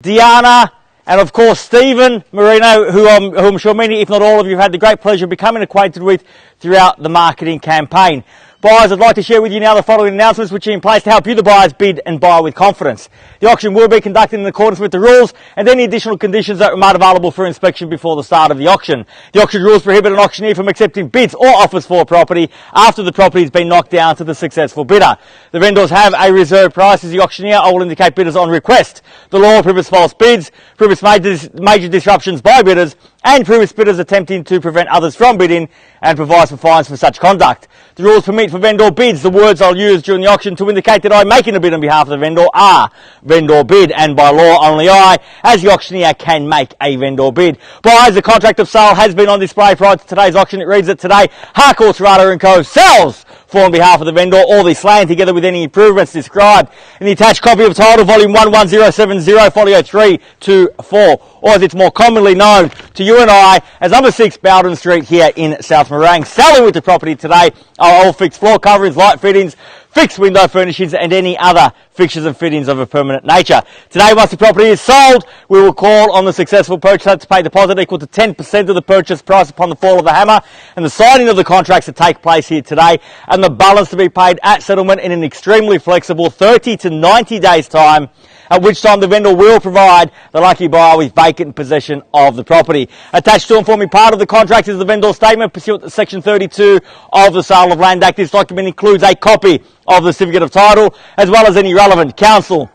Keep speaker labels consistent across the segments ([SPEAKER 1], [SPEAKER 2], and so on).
[SPEAKER 1] Diana, and of course Stephen Marino, who I'm sure many, if not all of you, have had the great pleasure of becoming acquainted with throughout the marketing campaign. Buyers, I'd like to share with you now the following announcements which are in place to help you, the buyers, bid and buy with confidence. The auction will be conducted in accordance with the rules and any additional conditions that are made available for inspection before the start of the auction. The auction rules prohibit an auctioneer from accepting bids or offers for a property after the property has been knocked down to the successful bidder. The vendors have a reserve price as the auctioneer. I will indicate bidders on request. The law prohibits false bids, prohibits major disruptions by bidders, and prohibits bidders attempting to prevent others from bidding, and provides for fines for such conduct. The rules permit for vendor bids. The words I'll use during the auction to indicate that I'm making a bid on behalf of the vendor are vendor bid, and by law only I, as the auctioneer, can make a vendor bid. Buyers, the contract of sale has been on display prior to today's auction. It reads that today, Harcourts, Rata and Co. sells for on behalf of the vendor all this land together with any improvements described in the attached copy of title volume 11070 folio 324, or as it's more commonly known to you and I as number 6 Bowden Street here in South Morang. Selling with the property today are all fixed floor coverings, light fittings, fixed window furnishings and any other fixtures and fittings of a permanent nature. Today, once the property is sold, we will call on the successful purchaser to pay a deposit equal to 10% of the purchase price upon the fall of the hammer and the signing of the contracts to take place here today, and the balance to be paid at settlement in an extremely flexible 30 to 90 days time, at which time the vendor will provide the lucky buyer with vacant possession of the property. Attached to and forming part of the contract is the vendor statement pursuant to Section 32 of the Sale of Land Act. This document includes a copy of the certificate of title, as well as any relevant council,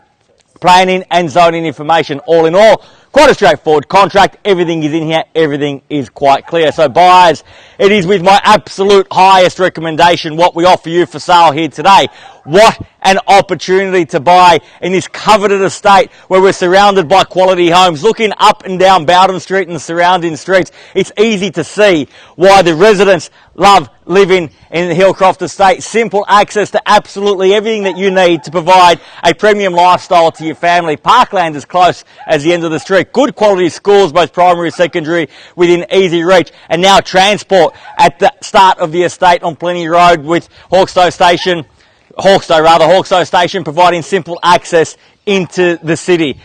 [SPEAKER 1] planning and zoning information. All in all, quite a straightforward contract. Everything is in here. Everything is quite clear. So buyers, it is with my absolute highest recommendation what we offer you for sale here today. What an opportunity to buy in this coveted estate where we're surrounded by quality homes. Looking up and down Bowden Street and the surrounding streets, it's easy to see why the residents love living in the Hillcroft estate. Simple access to absolutely everything that you need to provide a premium lifestyle to your family. Parkland is close as the end of the street. Good quality schools, both primary and secondary, within easy reach. And now transport at the start of the estate on Plenty Road with Hawkstow Station providing simple access into the city.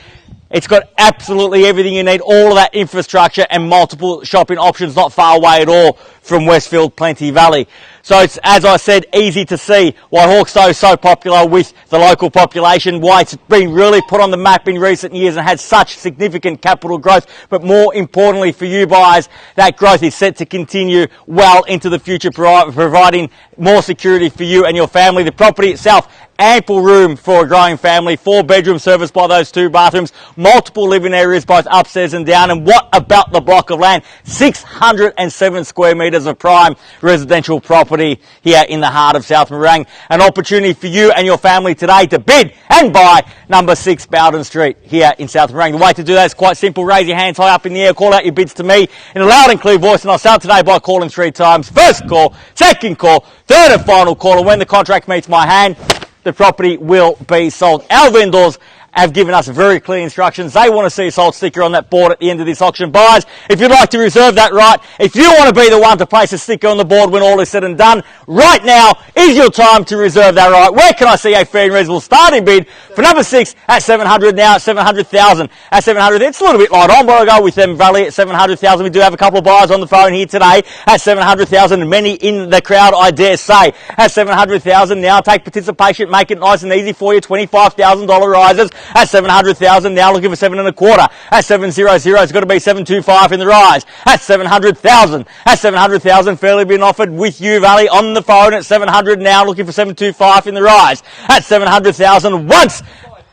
[SPEAKER 1] It's got absolutely everything you need, all of that infrastructure and multiple shopping options not far away at all from Westfield Plenty Valley. So it's, as I said, easy to see why Hawkstow is so popular with the local population, why it's been really put on the map in recent years and had such significant capital growth. But more importantly for you buyers, that growth is set to continue well into the future, providing more security for you and your family. The property itself, ample room for a growing family, 4 bedrooms serviced by those 2 bathrooms, multiple living areas both upstairs and down. And what about the block of land? 607 square metres of prime residential property here in the heart of South Morang. An opportunity for you and your family today to bid and buy number 6 Bowden Street here in South Morang. The way to do that is quite simple. Raise your hands high up in the air, call out your bids to me in a loud and clear voice, and I'll start today by calling 3 times. First call, second call, third and final call, and when the contract meets my hand, the property will be sold. Our vendors have given us very clear instructions. They want to see a sold sticker on that board at the end of this auction. Buyers, if you'd like to reserve that right, if you want to be the one to place a sticker on the board when all is said and done, right now is your time to reserve that right. Where can I see a fair and reasonable starting bid for number 6 at 700 now, at 700,000. At 700, it's a little bit light on, but I'll go with them Valley at 700,000. We do have a couple of buyers on the phone here today at 700,000, and many in the crowd, I dare say, at 700,000 now. Take participation, make it nice and easy for you. $25,000 rises. At 700,000 now, looking for 7 1/4. At 700, it's got to be 725 in the rise. At 700,000. At 700,000, fairly being offered with you, Valley, on the phone at 700 now, looking for 725 in the rise. At 700,000 once.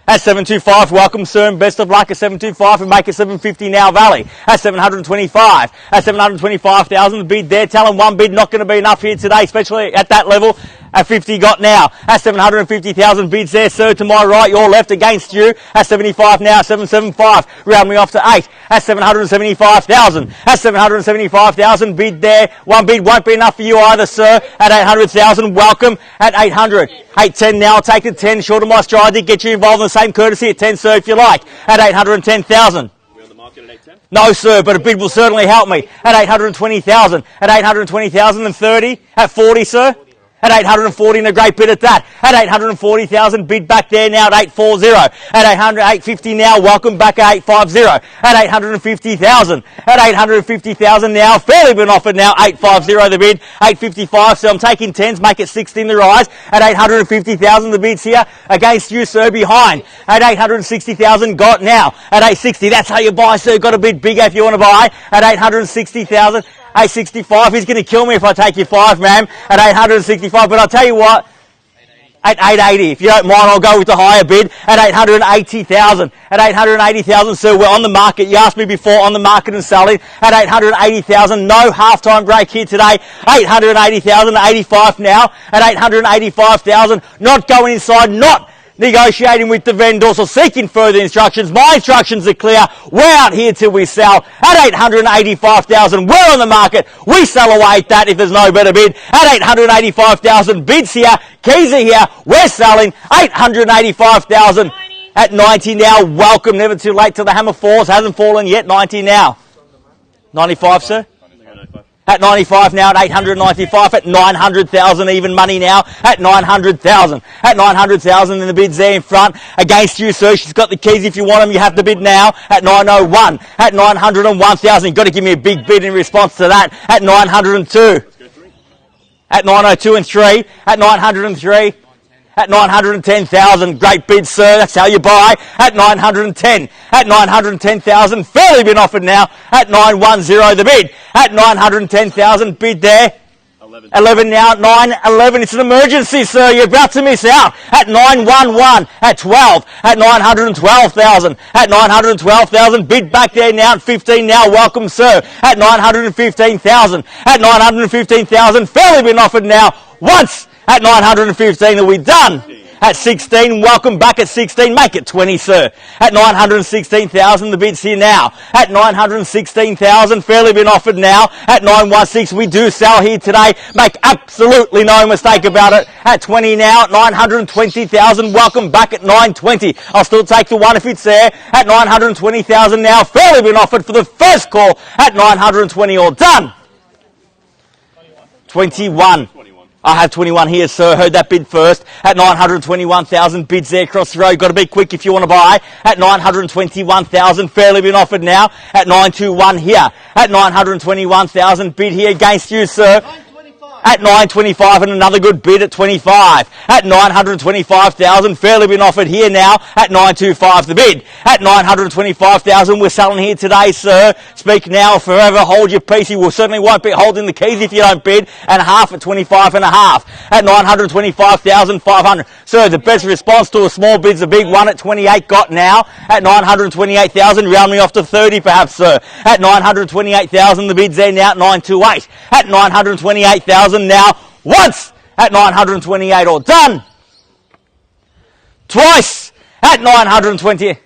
[SPEAKER 1] At 725, welcome sir, and best of luck at 725, and make it 750 now, Valley. At 725. At 725,000, the bid there, telling one bid not going to be enough here today, especially at that level. At 50 got now. At 750,000 bids there, sir, to my right, your left against you. At 75 now, 775, rounding off to 8. At 775,000. At 775,000, bid there. One bid won't be enough for you either, sir. At 800,000, welcome. At 800. 810 now, take the 10, short of my stride to get you involved in the same courtesy at 10, sir, if you like. At 810,000. No, sir, but a bid will certainly help me. At 820,000. At 820,000 and 30. At 40, sir. at 840 and a great bid at that. At 840,000, bid back there now at 840. At 850 now, welcome back at 850. At 850,000. At 850,000 now, fairly been offered now, 850 the bid. 855, so I'm taking 10s, make it 16 the rise. At 850,000 the bids here against you, sir, behind. At 860,000 got now. At 860, that's how you buy, sir. Got a bid bigger if you want to buy. At 860,000. 865, he's going to kill me if I take you 5, ma'am, at 865, but I'll tell you what, at 880, if you don't mind, I'll go with the higher bid, at 880,000, at 880,000, sir, we're on the market, you asked me before, on the market and selling, at 880,000, no half-time break here today, 880,000, 85 now, at 885,000, not going inside, not negotiating with the vendors or seeking further instructions. My instructions are clear. We're out here till we sell. At 885,000, we're on the market. We sell away at that if there's no better bid. At 885,000, bids here, keys are here. We're selling 885,000 at 90 now. Welcome, never too late till the hammer falls. Hasn't fallen yet. 90 now. 95, sir? At 95 now, at 895, at 900,000 even money now, at 900,000. At 900,000 and the bid's there in front. Against you, sir. She's got the keys if you want them. You have the bid now. At 901. At 901,000. You've got to give me a big bid in response to that. At 902. At 902 and 3. At 903. At 910,000, great bid, sir. That's how you buy. At 910. At 910,000, fairly been offered now. At 910, the bid. At 910,000, bid there. 11 now, 911. It's an emergency, sir. You're about to miss out. At 911, at 12, at 912,000, at 912,000. Bid back there now at 15 now. Welcome, sir. At 915,000, at 915,000. Fairly been offered now. Once. At 915, are we done? At 16, welcome back at 16, make it 20, sir. At 916,000, the bid's here now. At 916,000, fairly been offered now. At 916, we do sell here today. Make absolutely no mistake about it. At 20 now, at 920,000, welcome back at 920. I'll still take the one if it's there. At 920,000 now, fairly been offered for the first call. At 920, all done. 21. I have 21 here, sir. Heard that bid first. At 921,000, bids there across the road. Got to be quick if you want to buy. At 921,000, fairly been offered now. At 921 here. At 921,000, bid here against you, sir. At 925 and another good bid at 25. At 925,000, fairly been offered here now. At 925 the bid. At 925,000, we're selling here today, sir. Speak now or forever hold your peace. You certainly won't be holding the keys if you don't bid. And a half at 25 and a half. At 925,500. Sir, the best response to a small bid's a big one at 28 got now. At 928,000, round me off to 30 perhaps, sir. At 928,000, the bid's there now at 928. At 928,000 now, once at 928, all done. Twice at 920.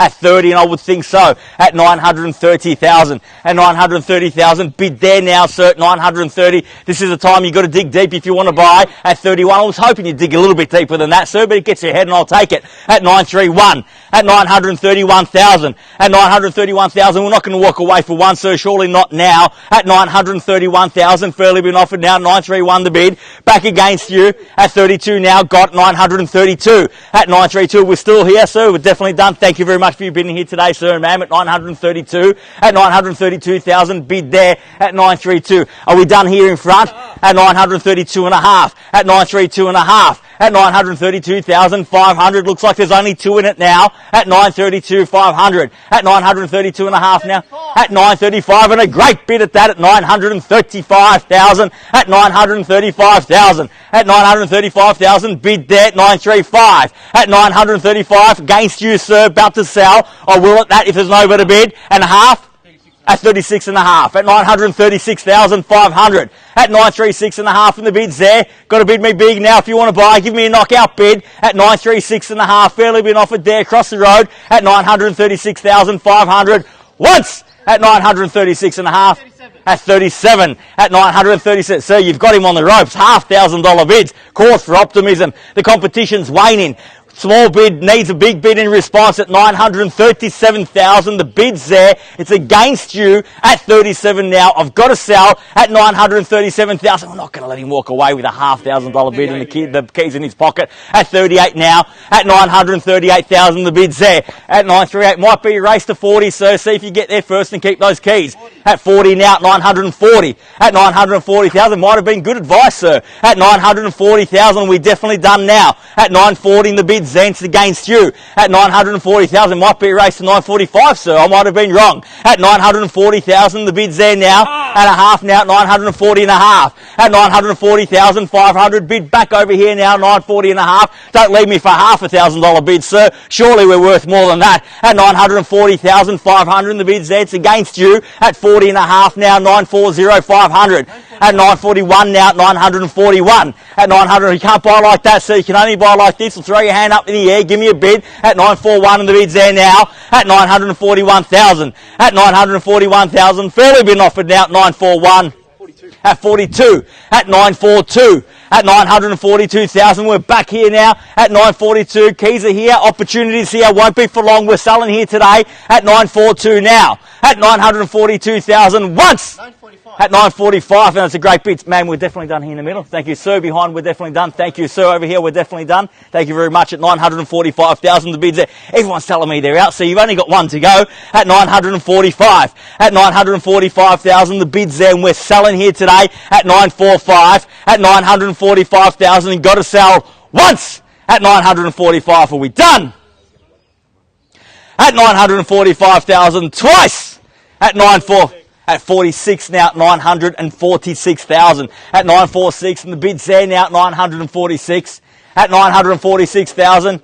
[SPEAKER 1] At 30, and I would think so. At 930,000. At 930,000, bid there now, sir. At 930. This is the time you've got to dig deep if you want to buy. At 31, I was hoping you'd dig a little bit deeper than that, sir, but it gets your head and I'll take it. At 931. At 931,000. At 931,000, we're not going to walk away for one, sir. Surely not now. At 931,000, fairly been offered now. 931 the bid. Back against you. At 32 now, got 932. At 932, we're still here, sir. We're definitely done. Thank you very much for you being here today, sir and ma'am. At 932. At 932,000, bid there. At 932. Are we done here in front? At 932 and a half. At 932 and a half. At 932,500. Looks like there's only two in it now. At 932,500. At 932 and a half now. At 935 and a great bid at that at 935,000. At 935,000. At 935,000 bid there at 935. At 935 against you, sir. About to sell. I will at that if there's no better bid. And a half. At 36 and a half. At 936,500. At 936 and a half and the bid's there. Got to bid me big now if you want to buy. Give me a knockout bid. At 936 and a half. Fairly been offered there across the road. At 936,500. Once. At 936 and a half. At 37. At 937. Sir, you've got him on the ropes. $1,500 bids. Cause for optimism. The competition's waning. Small bid needs a big bid in response at 937,000. The bid's there. It's against you at 37 now. I've got to sell at 937,000. We're not going to let him walk away with a $5,000 bid and the keys in his pocket at 38 now. At 938,000, the bid's there. At 938, might be a race to 40, so see if you get there first and keep those keys. At 40 now, at 940. At 940,000, might have been good advice, sir. At 940,000, we're definitely done now. At 940, the bid's there, it's against you. At 940,000, might be a race to 945, sir. I might have been wrong. At 940,000, the bid's there now. And a half now, at 940 and a half. At 940,500, bid back over here now, 940 and a half. Don't leave me for $500,000 bid, sir. Surely we're worth more than that. At 940,500, the bid's there, it's against you. At 40 and a half now, 940,500. At 941 now, at 941. At 900, you can't buy like that, sir. You can only buy like this. We'll throw your hand up in the air, give me a bid. At 941, and the bid's there now. At 941,000. At 941,000, fairly been offered now at 941. 42. At 42. At 942. At 942,000, we're back here now at 942. Keys are here, opportunities here, won't be for long. We're selling here today at 942 now. At 942,000 once. 945. At 945, and that's a great bid. Man, we're definitely done here in the middle. Thank you, sir. Behind, we're definitely done. Thank you, sir. Over here, we're definitely done. Thank you very much. At 945,000, the bid's there. Everyone's telling me they're out, so you've only got one to go. At 945. At 945,000, the bid's there, and we're selling here today at 945. At 945,000, and got to sell once. At 945, are we done? At 945,000 twice. At 46 now, at 946,000. At 946, and the bid's there now at 946. At 946,000.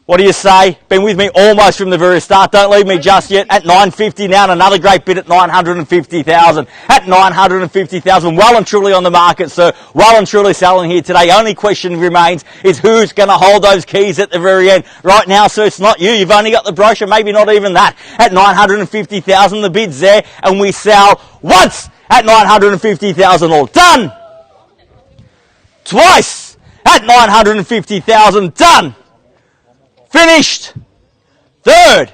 [SPEAKER 1] What do you say? Been with me almost from the very start. Don't leave me just yet. At 950 now, and another great bid at 950,000. At 950,000, well and truly on the market, sir. Well and truly selling here today. Only question remains is who's going to hold those keys at the very end. Right now, sir, it's not you. You've only got the brochure, maybe not even that. At 950,000, the bid's there, and we sell once at 950,000. All done. Twice at 950,000. Done. Finished. Third.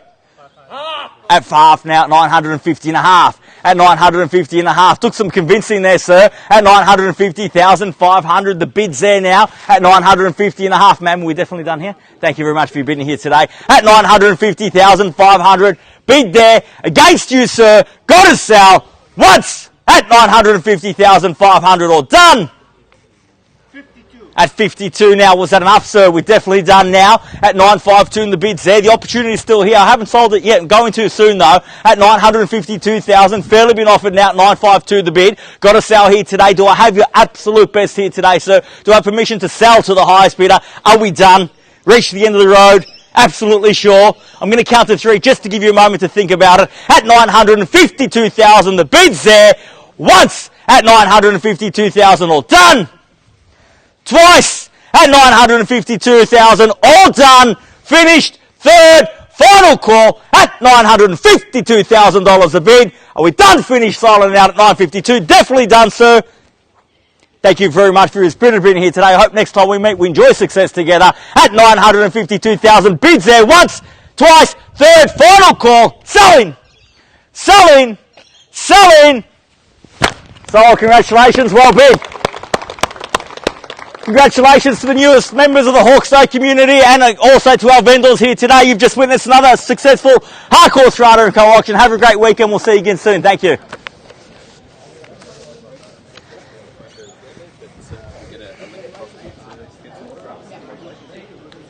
[SPEAKER 1] At half now, at 950 and a half. At 950 and a half. Took some convincing there, sir. At 950,500. The bid's there now. At 950 and a half. Man, we're definitely done here. Thank you very much for your bidding here today. At 950,500. Bid there. Against you, sir. Got to sell. Once. At 950,500. All done. At 52 now, was that enough, sir? We're definitely done now. At 952 and the bid's there. The opportunity is still here. I haven't sold it yet. I'm going to soon, though. At 952,000. Fairly been offered now at 952 the bid. Got to sell here today. Do I have your absolute best here today, sir? Do I have permission to sell to the highest bidder? Are we done? Reached the end of the road? Absolutely sure. I'm going to count to three just to give you a moment to think about it. At 952,000, the bid's there. Once at 952,000, all done. Twice at 952,000, all done, finished, third, final call at $952,000 a bid. Are we done, finished, silent out at 952? Definitely done, sir. Thank you very much for your spirit of being here today. I hope next time we meet, we enjoy success together at 952,000 bids there once, twice, third, final call, selling, selling, selling. So congratulations, well bid. Congratulations to the newest members of the Hawke's community and also to our vendors here today. You've just witnessed another successful Harcourts Rata and Co auction. Have a great weekend. We'll see you again soon. Thank you.